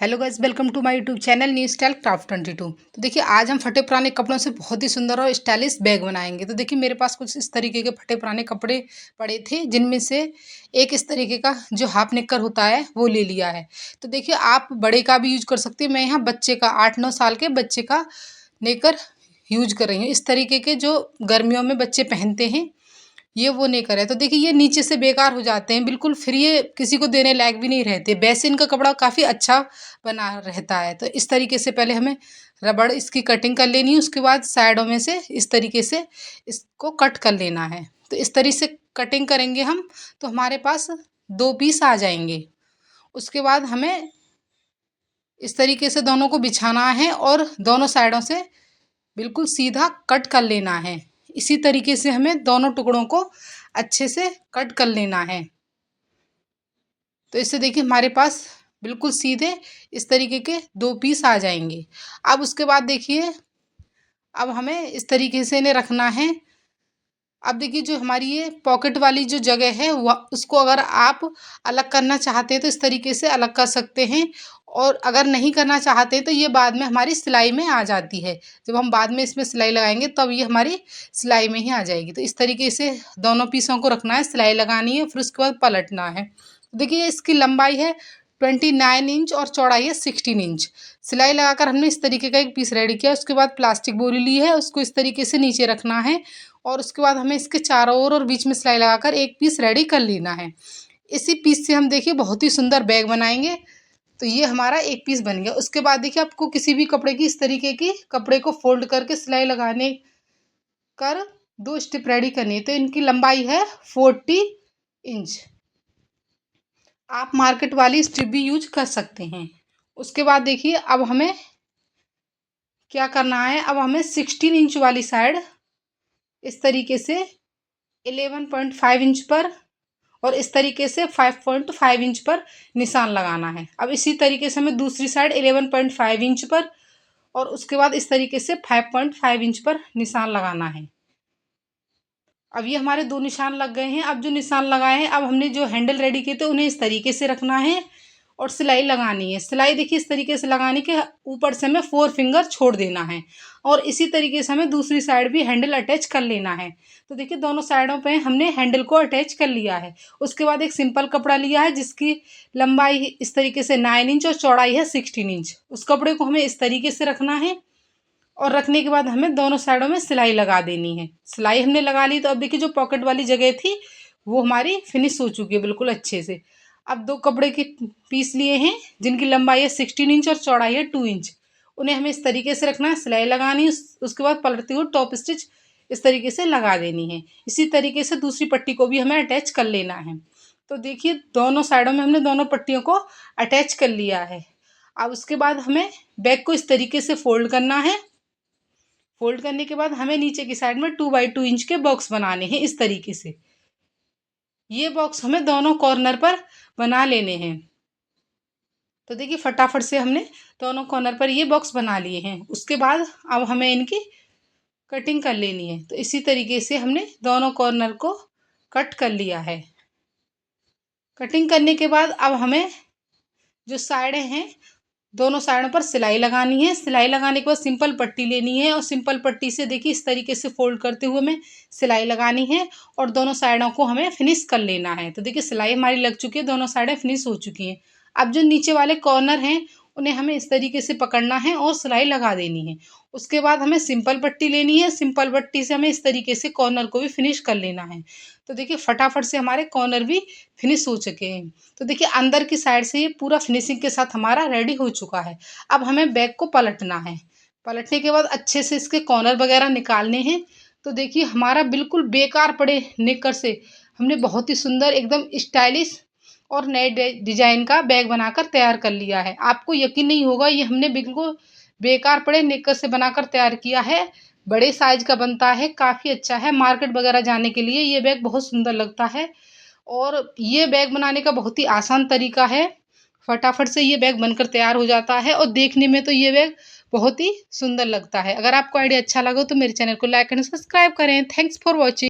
Hello guys, welcome to my YouTube channel new style craft 22। तो देखिए आज हम फटे पुराने कपड़ों से बहुत ही सुंदर और स्टाइलिश बैग बनाएंगे। तो देखिए मेरे पास कुछ इस तरीके के फटे पुराने कपड़े पड़े थे, जिनमें से एक इस तरीके का जो हाफ नेकर होता है वो ले लिया है। तो देखिए आप बड़े का भी यूज कर सकते हैं। मैं यहाँ बच्चे का 8-9 साल के बच्चे का नेकर यूज कर रही हूँ। इस तरीके के जो गर्मियों में बच्चे पहनते हैं, ये वो नहीं करे। तो देखिए ये नीचे से बेकार हो जाते हैं बिल्कुल, फिर ये किसी को देने लायक भी नहीं रहते। वैसे इनका कपड़ा काफ़ी अच्छा बना रहता है। तो इस तरीके से पहले हमें रबड़ इसकी कटिंग कर लेनी है, उसके बाद साइडों में से इस तरीके से इसको कट कर लेना है। तो इस तरीके से कटिंग करेंगे हम, तो हमारे पास 2 पीस आ जाएंगे। उसके बाद हमें इस तरीके से दोनों को बिछाना है और दोनों साइडों से बिल्कुल सीधा कट कर लेना है। इसी तरीके से हमें दोनों टुकड़ों को अच्छे से कट कर लेना है। तो इससे देखिए हमारे पास बिल्कुल सीधे इस तरीके के 2 पीस आ जाएंगे। अब उसके बाद देखिए अब हमें इस तरीके से इन्हें रखना है। अब देखिए जो हमारी ये पॉकेट वाली जो जगह है वह उसको अगर आप अलग करना चाहते हैं तो इस तरीके से अलग कर सकते हैं, और अगर नहीं करना चाहते तो ये बाद में हमारी सिलाई में आ जाती है। जब हम बाद में इसमें सिलाई लगाएंगे तब ये हमारी सिलाई में ही आ जाएगी। तो इस तरीके से दोनों पीसों को रखना है, सिलाई लगानी है, फिर उसके बाद पलटना है। देखिए इसकी लंबाई है 29 इंच और चौड़ाई है 16 इंच। सिलाई लगाकर हमने इस तरीके का एक पीस रेडी किया। उसके बाद प्लास्टिक बोरी ली है, उसको इस तरीके से नीचे रखना है और उसके बाद हमें इसके चारों ओर और बीच में सिलाई लगाकर एक पीस रेडी कर लेना है। इसी पीस से हम देखिए बहुत ही सुंदर बैग बनाएंगे। तो ये हमारा एक पीस बन गया। उसके बाद देखिए आपको किसी भी कपड़े की इस तरीके की कपड़े को फोल्ड करके सिलाई लगाने कर 2 स्टेप रेडी करनी है। तो इनकी लंबाई है 40 इंच। आप मार्केट वाली स्ट्रिप भी यूज कर सकते हैं। उसके बाद देखिए अब हमें क्या करना है। अब हमें 16 इंच वाली साइड इस तरीके से 11.5 इंच पर और इस तरीके से 5.5 इंच पर निशान लगाना है। अब इसी तरीके से हमें दूसरी साइड 11.5 इंच पर और उसके बाद इस तरीके से 5.5 इंच पर निशान लगाना है। अब ये हमारे 2 निशान लग गए हैं। अब जो निशान लगाए हैं, अब हमने जो हैंडल रेडी किए थे उन्हें इस तरीके से रखना है और सिलाई लगानी है। सिलाई देखिए इस तरीके से लगाने के ऊपर से हमें 4 फिंगर छोड़ देना है और इसी तरीके से हमें दूसरी साइड भी हैंडल अटैच कर लेना है। तो देखिए दोनों साइडों पे हमने हैंडल को अटैच कर लिया है। उसके बाद एक सिंपल कपड़ा लिया है जिसकी लंबाई इस तरीके से 9 इंच और चौड़ाई है 16 इंच। उस कपड़े को हमें इस तरीके से रखना है और रखने के बाद हमें दोनों साइडों में सिलाई लगा देनी है। सिलाई हमने लगा ली। तो अब देखिए जो पॉकेट वाली जगह थी वो हमारी फिनिश हो चुकी है बिल्कुल अच्छे से। अब 2 कपड़े के पीस लिए हैं जिनकी लंबाई है 16 इंच और चौड़ाई है 2 इंच। उन्हें हमें इस तरीके से रखना है, सिलाई लगानी है, उसके बाद पलटते हुए टॉप स्टिच इस तरीके से लगा देनी है। इसी तरीके से दूसरी पट्टी को भी हमें अटैच कर लेना है। तो देखिए दोनों साइडों में हमने दोनों पट्टियों को अटैच कर लिया है। अब उसके बाद हमें बैग को इस तरीके से फोल्ड करना है। फोल्ड करने के बाद हमें नीचे की साइड में 2x2 इंच के बॉक्स बनाने हैं इस तरीके से। ये बॉक्स हमें दोनों कॉर्नर पर बना लेने हैं। तो देखिए फटाफट से हमने दोनों कॉर्नर पर ये बॉक्स बना लिए हैं। उसके बाद अब हमें इनकी कटिंग कर लेनी है। तो इसी तरीके से हमने दोनों कॉर्नर को कट कर लिया है। कटिंग करने के बाद अब हमें जो साइडें हैं दोनों साइडों पर सिलाई लगानी है। सिलाई लगाने के बाद सिंपल पट्टी लेनी है और सिंपल पट्टी से देखिए इस तरीके से फोल्ड करते हुए हमें सिलाई लगानी है और दोनों साइडों को हमें फिनिश कर लेना है। तो देखिए सिलाई हमारी लग चुकी है, दोनों साइडें फिनिश हो चुकी हैं। अब जो नीचे वाले कॉर्नर हैं उन्हें हमें इस तरीके से पकड़ना है और सिलाई लगा देनी है। उसके बाद हमें सिंपल पट्टी लेनी है। सिंपल पट्टी से हमें इस तरीके से कॉर्नर को भी फिनिश कर लेना है। तो देखिए फटाफट से हमारे कॉर्नर भी फिनिश हो चुके हैं। तो देखिए अंदर की साइड से ये पूरा फिनिशिंग के साथ हमारा रेडी हो चुका है। अब हमें बैग को पलटना है। पलटने के बाद अच्छे से इसके कॉर्नर वगैरह निकालने हैं। तो देखिए हमारा बिल्कुल बेकार पड़े नेकर से हमने बहुत ही सुंदर एकदम स्टाइलिश और नए डिजाइन का बैग बनाकर तैयार कर लिया है। आपको यकीन नहीं होगा, ये हमने बिल्कुल बेकार पड़े नेकर से बनाकर तैयार किया है। बड़े साइज का बनता है, काफ़ी अच्छा है। मार्केट वगैरह जाने के लिए ये बैग बहुत सुंदर लगता है और ये बैग बनाने का बहुत ही आसान तरीका है। फटाफट से ये बैग बनकर तैयार हो जाता है और देखने में तो ये बैग बहुत ही सुंदर लगता है। अगर आपको आइडिया अच्छा लगा तो मेरे चैनल को लाइक एंड सब्सक्राइब करें। Thanks for watching.